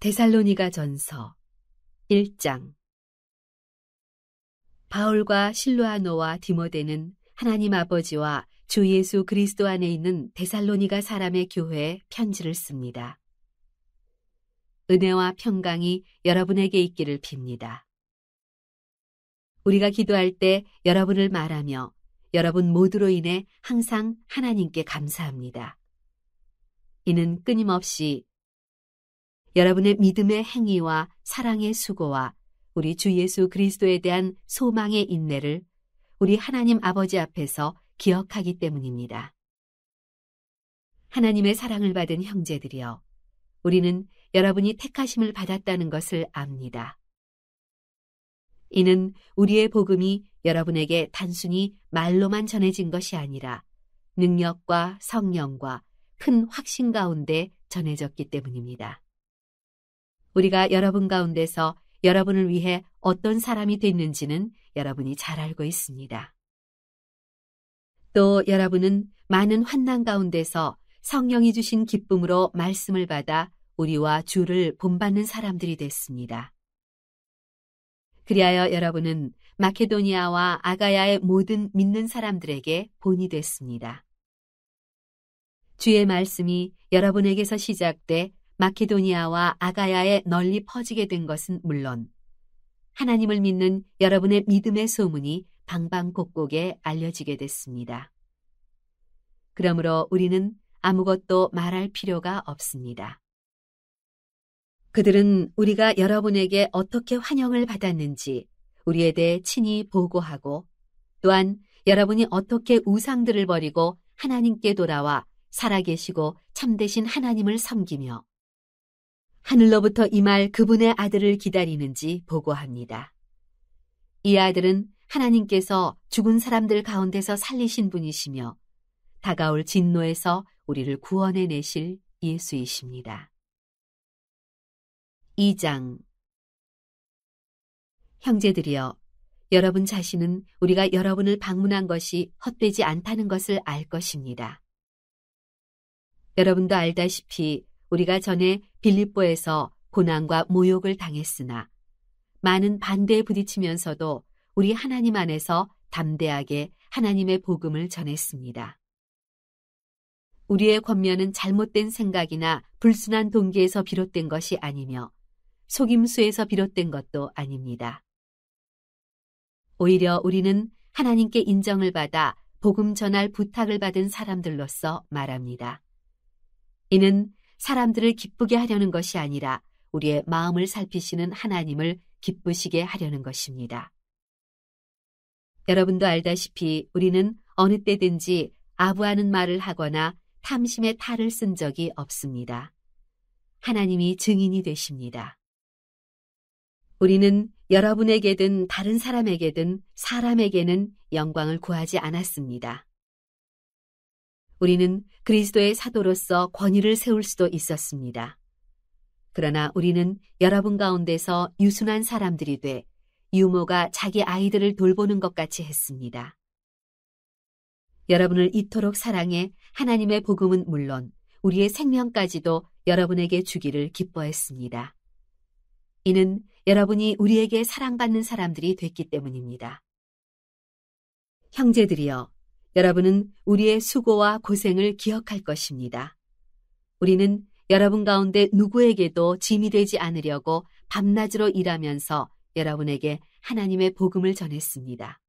데살로니가 전서 1장. 바울과 실로아노와 디모데는 하나님 아버지와 주 예수 그리스도 안에 있는 데살로니가 사람의 교회에 편지를 씁니다. 은혜와 평강이 여러분에게 있기를 빕니다. 우리가 기도할 때 여러분을 말하며 여러분 모두로 인해 항상 하나님께 감사합니다. 이는 끊임없이 여러분의 믿음의 행위와 사랑의 수고와 우리 주 예수 그리스도에 대한 소망의 인내를 우리 하나님 아버지 앞에서 기억하기 때문입니다. 하나님의 사랑을 받은 형제들이여, 우리는 여러분이 택하심을 받았다는 것을 압니다. 이는 우리의 복음이 여러분에게 단순히 말로만 전해진 것이 아니라 능력과 성령과 큰 확신 가운데 전해졌기 때문입니다. 우리가 여러분 가운데서 여러분을 위해 어떤 사람이 됐는지는 여러분이 잘 알고 있습니다. 또 여러분은 많은 환난 가운데서 성령이 주신 기쁨으로 말씀을 받아 우리와 주를 본받는 사람들이 됐습니다. 그리하여 여러분은 마케도니아와 아가야의 모든 믿는 사람들에게 본이 됐습니다. 주의 말씀이 여러분에게서 시작돼 마케도니아와 아가야에 널리 퍼지게 된 것은 물론 하나님을 믿는 여러분의 믿음의 소문이 방방곡곡에 알려지게 됐습니다. 그러므로 우리는 아무것도 말할 필요가 없습니다. 그들은 우리가 여러분에게 어떻게 환영을 받았는지 우리에 대해 친히 보고하고, 또한 여러분이 어떻게 우상들을 버리고 하나님께 돌아와 살아계시고 참되신 하나님을 섬기며 하늘로부터 임할 그분의 아들을 기다리는지 보고합니다. 이 아들은 하나님께서 죽은 사람들 가운데서 살리신 분이시며 다가올 진노에서 우리를 구원해내실 예수이십니다. 2장. 형제들이여, 여러분 자신은 우리가 여러분을 방문한 것이 헛되지 않다는 것을 알 것입니다. 여러분도 알다시피 우리가 전에 빌립보에서 고난과 모욕을 당했으나 많은 반대에 부딪히면서도 우리 하나님 안에서 담대하게 하나님의 복음을 전했습니다. 우리의 권면은 잘못된 생각이나 불순한 동기에서 비롯된 것이 아니며 속임수에서 비롯된 것도 아닙니다. 오히려 우리는 하나님께 인정을 받아 복음 전할 부탁을 받은 사람들로서 말합니다. 이는 사람들을 기쁘게 하려는 것이 아니라 우리의 마음을 살피시는 하나님을 기쁘시게 하려는 것입니다. 여러분도 알다시피 우리는 어느 때든지 아부하는 말을 하거나 탐심의 탈을 쓴 적이 없습니다. 하나님이 증인이 되십니다. 우리는 여러분에게든 다른 사람에게든 사람에게는 영광을 구하지 않았습니다. 우리는 그리스도의 사도로서 권위를 세울 수도 있었습니다. 그러나 우리는 여러분 가운데서 유순한 사람들이 돼 유모가 자기 아이들을 돌보는 것 같이 했습니다. 여러분을 이토록 사랑해 하나님의 복음은 물론 우리의 생명까지도 여러분에게 주기를 기뻐했습니다. 이는 여러분이 우리에게 사랑받는 사람들이 됐기 때문입니다. 형제들이여, 여러분은 우리의 수고와 고생을 기억할 것입니다. 우리는 여러분 가운데 누구에게도 짐이 되지 않으려고 밤낮으로 일하면서 여러분에게 하나님의 복음을 전했습니다.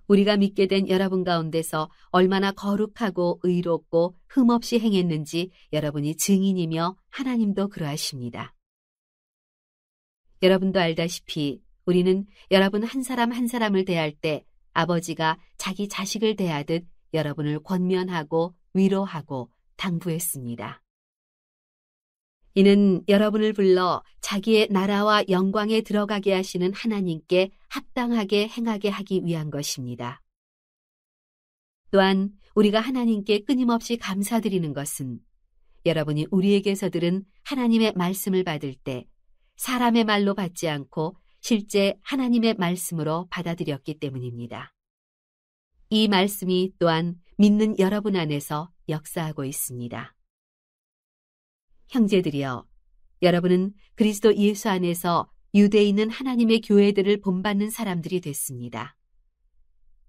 우리가 믿게 된 여러분 가운데서 얼마나 거룩하고 의롭고 흠없이 행했는지 여러분이 증인이며 하나님도 그러하십니다. 여러분도 알다시피 우리는 여러분 한 사람 한 사람을 대할 때 아버지가 자기 자식을 대하듯 여러분을 권면하고 위로하고 당부했습니다. 이는 여러분을 불러 자기의 나라와 영광에 들어가게 하시는 하나님께 합당하게 행하게 하기 위한 것입니다. 또한 우리가 하나님께 끊임없이 감사드리는 것은 여러분이 우리에게서 들은 하나님의 말씀을 받을 때 사람의 말로 받지 않고 실제 하나님의 말씀으로 받아들였기 때문입니다. 이 말씀이 또한 믿는 여러분 안에서 역사하고 있습니다. 형제들이여, 여러분은 그리스도 예수 안에서 유대에 있는 하나님의 교회들을 본받는 사람들이 됐습니다.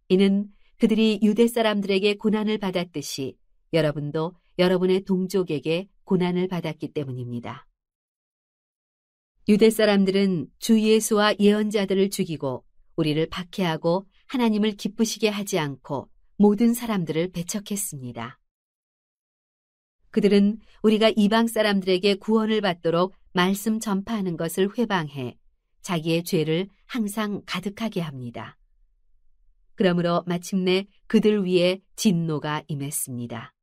이는 그들이 유대 사람들에게 고난을 받았듯이 여러분도 여러분의 동족에게 고난을 받았기 때문입니다. 유대 사람들은 주 예수와 예언자들을 죽이고 우리를 박해하고 하나님을 기쁘시게 하지 않고 모든 사람들을 배척했습니다. 그들은 우리가 이방 사람들에게 구원을 받도록 말씀 전파하는 것을 회방해 자기의 죄를 항상 가득하게 합니다. 그러므로 마침내 그들 위에 진노가 임했습니다.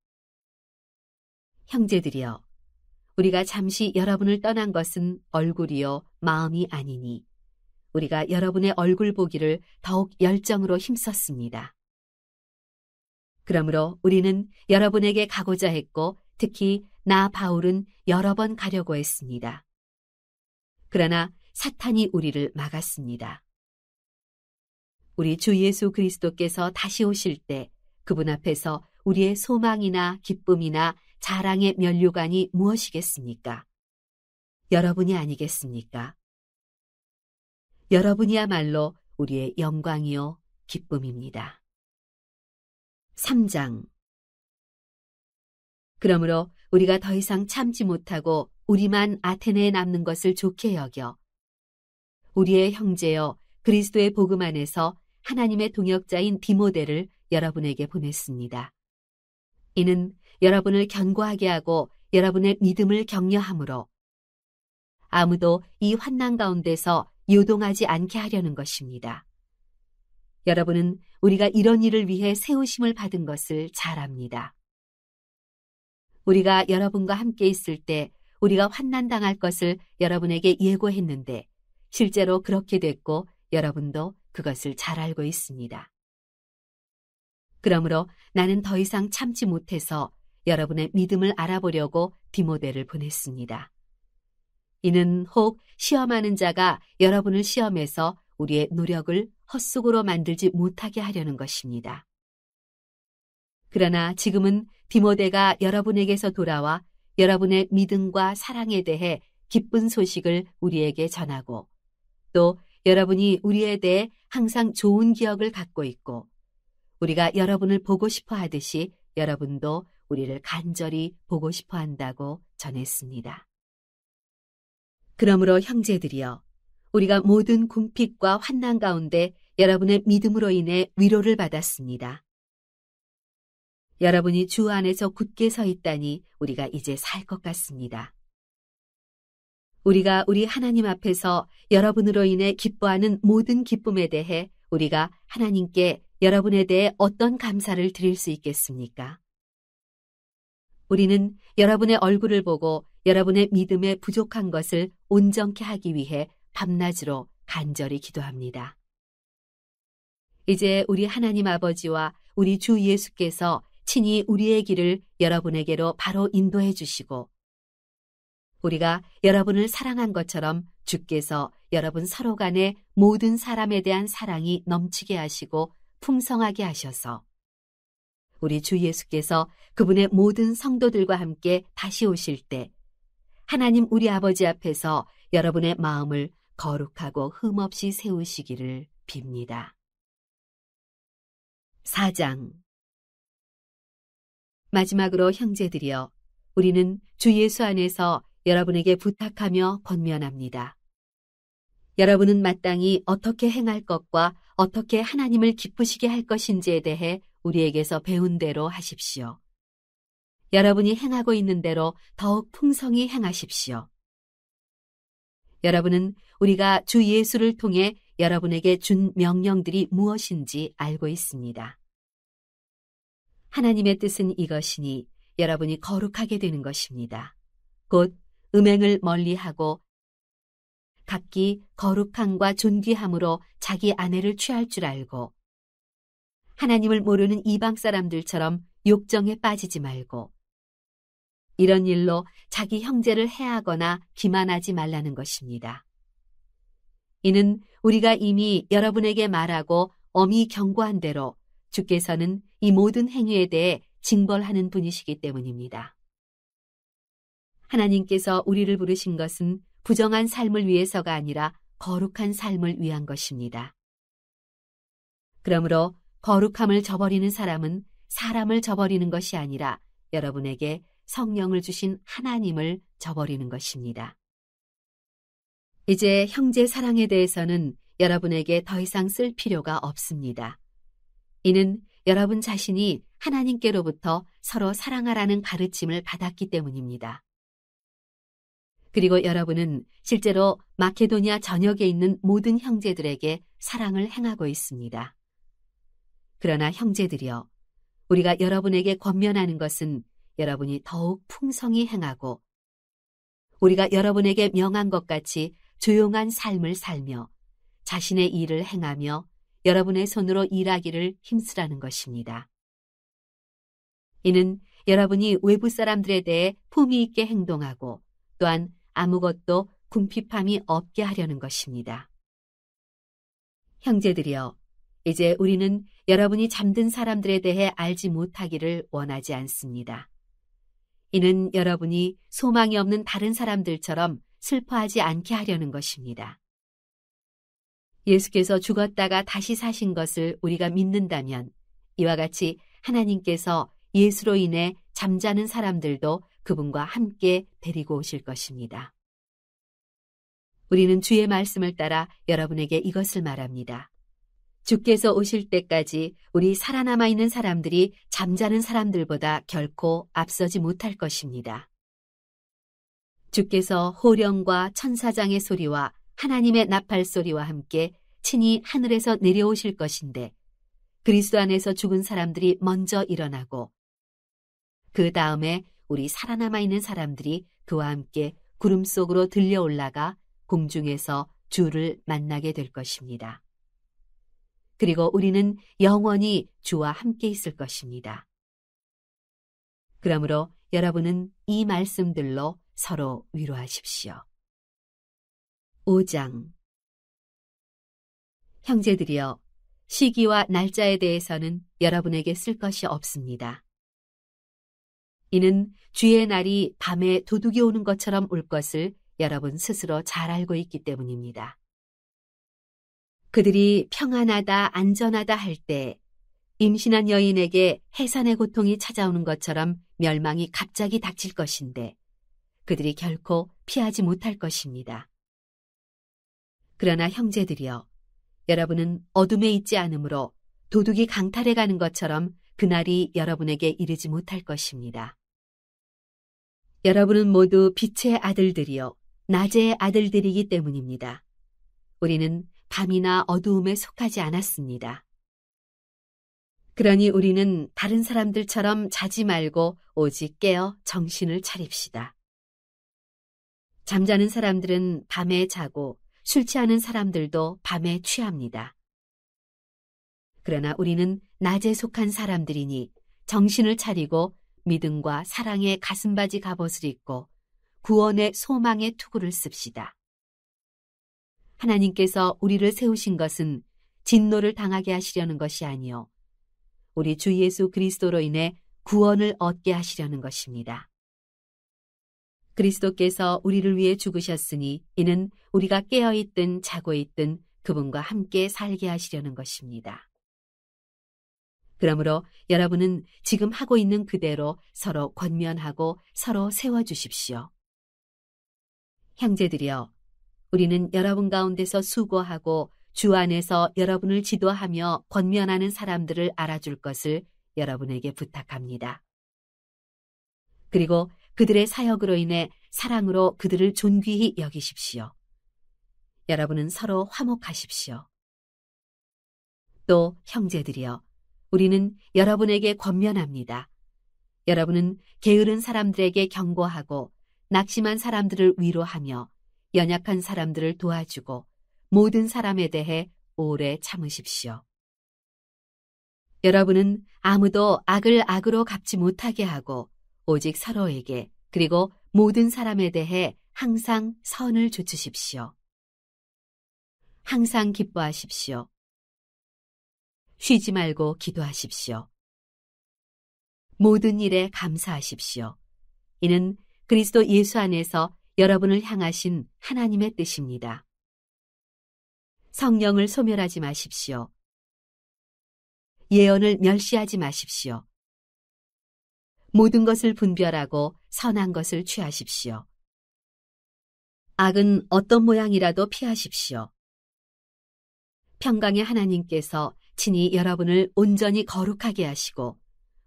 형제들이여, 우리가 잠시 여러분을 떠난 것은 얼굴이요 마음이 아니니 우리가 여러분의 얼굴 보기를 더욱 열정으로 힘썼습니다. 그러므로 우리는 여러분에게 가고자 했고 특히 나 바울은 여러 번 가려고 했습니다. 그러나 사탄이 우리를 막았습니다. 우리 주 예수 그리스도께서 다시 오실 때 그분 앞에서 우리의 소망이나 기쁨이나 자랑의 면류관이 무엇이겠습니까? 여러분이 아니겠습니까? 여러분이야말로 우리의 영광이요 기쁨입니다. 3장. 그러므로 우리가 더 이상 참지 못하고 우리만 아테네에 남는 것을 좋게 여겨 우리의 형제여 그리스도의 복음 안에서 하나님의 동역자인 디모데를 여러분에게 보냈습니다. 이는 여러분을 견고하게 하고 여러분의 믿음을 격려함으로 아무도 이 환난 가운데서 요동하지 않게 하려는 것입니다. 여러분은 우리가 이런 일을 위해 세우심을 받은 것을 잘 압니다. 우리가 여러분과 함께 있을 때 우리가 환난 당할 것을 여러분에게 예고했는데 실제로 그렇게 됐고 여러분도 그것을 잘 알고 있습니다. 그러므로 나는 더 이상 참지 못해서 여러분의 믿음을 알아보려고 디모데를 보냈습니다. 이는 혹 시험하는 자가 여러분을 시험해서 우리의 노력을 헛수고로 만들지 못하게 하려는 것입니다. 그러나 지금은 디모데가 여러분에게서 돌아와 여러분의 믿음과 사랑에 대해 기쁜 소식을 우리에게 전하고 또 여러분이 우리에 대해 항상 좋은 기억을 갖고 있고 우리가 여러분을 보고 싶어 하듯이 여러분도 우리를 간절히 보고 싶어 한다고 전했습니다. 그러므로 형제들이여, 우리가 모든 궁핍과 환난 가운데 여러분의 믿음으로 인해 위로를 받았습니다. 여러분이 주 안에서 굳게 서 있다니 우리가 이제 살 것 같습니다. 우리가 우리 하나님 앞에서 여러분으로 인해 기뻐하는 모든 기쁨에 대해 우리가 하나님께 여러분에 대해 어떤 감사를 드릴 수 있겠습니까? 우리는 여러분의 얼굴을 보고 여러분의 믿음에 부족한 것을 온전케 하기 위해 밤낮으로 간절히 기도합니다. 이제 우리 하나님 아버지와 우리 주 예수께서 친히 우리의 길을 여러분에게로 바로 인도해 주시고 우리가 여러분을 사랑한 것처럼 주께서 여러분 서로 간에 모든 사람에 대한 사랑이 넘치게 하시고 풍성하게 하셔서 우리 주 예수께서 그분의 모든 성도들과 함께 다시 오실 때 하나님 우리 아버지 앞에서 여러분의 마음을 거룩하고 흠없이 세우시기를 빕니다. 4장. 마지막으로 형제들이여, 우리는 주 예수 안에서 여러분에게 부탁하며 권면합니다. 여러분은 마땅히 어떻게 행할 것과 어떻게 하나님을 기쁘시게 할 것인지에 대해 우리에게서 배운 대로 하십시오. 여러분이 행하고 있는 대로 더욱 풍성히 행하십시오. 여러분은 우리가 주 예수를 통해 여러분에게 준 명령들이 무엇인지 알고 있습니다. 하나님의 뜻은 이것이니 여러분이 거룩하게 되는 것입니다. 곧 음행을 멀리하고 각기 거룩함과 존귀함으로 자기 아내를 취할 줄 알고 하나님을 모르는 이방 사람들처럼 욕정에 빠지지 말고 이런 일로 자기 형제를 해하거나 기만하지 말라는 것입니다. 이는 우리가 이미 여러분에게 말하고 엄히 경고한 대로 주께서는 이 모든 행위에 대해 징벌하는 분이시기 때문입니다. 하나님께서 우리를 부르신 것은 부정한 삶을 위해서가 아니라 거룩한 삶을 위한 것입니다. 그러므로 거룩함을 저버리는 사람은 사람을 저버리는 것이 아니라 여러분에게 성령을 주신 하나님을 저버리는 것입니다. 이제 형제 사랑에 대해서는 여러분에게 더 이상 쓸 필요가 없습니다. 이는 여러분 자신이 하나님께로부터 서로 사랑하라는 가르침을 받았기 때문입니다. 그리고 여러분은 실제로 마케도니아 전역에 있는 모든 형제들에게 사랑을 행하고 있습니다. 그러나 형제들이여, 우리가 여러분에게 권면하는 것은 여러분이 더욱 풍성히 행하고 우리가 여러분에게 명한 것 같이 조용한 삶을 살며 자신의 일을 행하며 여러분의 손으로 일하기를 힘쓰라는 것입니다. 이는 여러분이 외부 사람들에 대해 품위 있게 행동하고 또한 아무것도 궁핍함이 없게 하려는 것입니다. 형제들이여, 이제 우리는 여러분이 잠든 사람들에 대해 알지 못하기를 원하지 않습니다. 이는 여러분이 소망이 없는 다른 사람들처럼 슬퍼하지 않게 하려는 것입니다. 예수께서 죽었다가 다시 사신 것을 우리가 믿는다면 이와 같이 하나님께서 예수로 인해 잠자는 사람들도 그분과 함께 데리고 오실 것입니다. 우리는 주의 말씀을 따라 여러분에게 이것을 말합니다. 주께서 오실 때까지 우리 살아남아 있는 사람들이 잠자는 사람들보다 결코 앞서지 못할 것입니다. 주께서 호령과 천사장의 소리와 하나님의 나팔 소리와 함께 친히 하늘에서 내려오실 것인데 그리스도 안에서 죽은 사람들이 먼저 일어나고 그 다음에 우리 살아남아 있는 사람들이 그와 함께 구름 속으로 들려 올라가 공중에서 주를 만나게 될 것입니다. 그리고 우리는 영원히 주와 함께 있을 것입니다. 그러므로 여러분은 이 말씀들로 서로 위로하십시오. 5장. 형제들이여, 시기와 날짜에 대해서는 여러분에게 쓸 것이 없습니다. 이는 주의 날이 밤에 도둑이 오는 것처럼 올 것을 여러분 스스로 잘 알고 있기 때문입니다. 그들이 평안하다, 안전하다 할 때 임신한 여인에게 해산의 고통이 찾아오는 것처럼 멸망이 갑자기 닥칠 것인데 그들이 결코 피하지 못할 것입니다. 그러나 형제들이여, 여러분은 어둠에 있지 않으므로 도둑이 강탈해 가는 것처럼 그날이 여러분에게 이르지 못할 것입니다. 여러분은 모두 빛의 아들들이요 낮의 아들들이기 때문입니다. 우리는 밤이나 어두움에 속하지 않았습니다. 그러니 우리는 다른 사람들처럼 자지 말고 오직 깨어 정신을 차립시다. 잠자는 사람들은 밤에 자고 술 취하는 사람들도 밤에 취합니다. 그러나 우리는 낮에 속한 사람들이니 정신을 차리고 믿음과 사랑의 가슴바지 갑옷을 입고 구원의 소망의 투구를 씁시다. 하나님께서 우리를 세우신 것은 진노를 당하게 하시려는 것이 아니요 우리 주 예수 그리스도로 인해 구원을 얻게 하시려는 것입니다. 그리스도께서 우리를 위해 죽으셨으니 이는 우리가 깨어있든 자고 있든 그분과 함께 살게 하시려는 것입니다. 그러므로 여러분은 지금 하고 있는 그대로 서로 권면하고 서로 세워주십시오. 형제들이여, 우리는 여러분 가운데서 수고하고 주 안에서 여러분을 지도하며 권면하는 사람들을 알아줄 것을 여러분에게 부탁합니다. 그리고 그들의 사역으로 인해 사랑으로 그들을 존귀히 여기십시오. 여러분은 서로 화목하십시오. 또 형제들이여, 우리는 여러분에게 권면합니다. 여러분은 게으른 사람들에게 경고하고 낙심한 사람들을 위로하며 연약한 사람들을 도와주고 모든 사람에 대해 오래 참으십시오. 여러분은 아무도 악을 악으로 갚지 못하게 하고 오직 서로에게 그리고 모든 사람에 대해 항상 선을 조치십시오. 항상 기뻐하십시오. 쉬지 말고 기도하십시오. 모든 일에 감사하십시오. 이는 그리스도 예수 안에서 여러분을 향하신 하나님의 뜻입니다. 성령을 소멸하지 마십시오. 예언을 멸시하지 마십시오. 모든 것을 분별하고 선한 것을 취하십시오. 악은 어떤 모양이라도 피하십시오. 평강의 하나님께서 친히 여러분을 온전히 거룩하게 하시고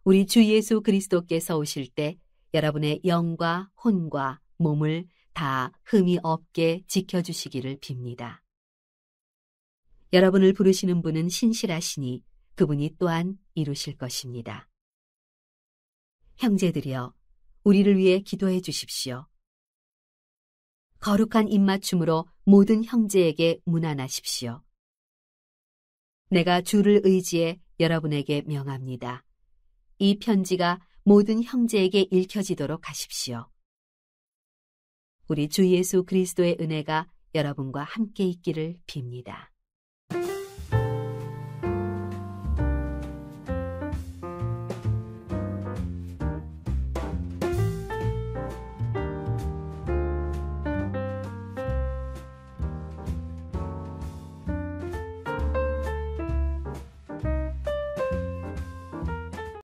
우리 주 예수 그리스도께서 오실 때 여러분의 영과 혼과 몸을 다 흠이 없게 지켜주시기를 빕니다. 여러분을 부르시는 분은 신실하시니 그분이 또한 이루실 것입니다. 형제들이여, 우리를 위해 기도해 주십시오. 거룩한 입맞춤으로 모든 형제에게 문안하십시오. 내가 주를 의지해 여러분에게 명합니다. 이 편지가 모든 형제에게 읽혀지도록 하십시오. 우리 주 예수 그리스도의 은혜가 여러분과 함께 있기를 빕니다.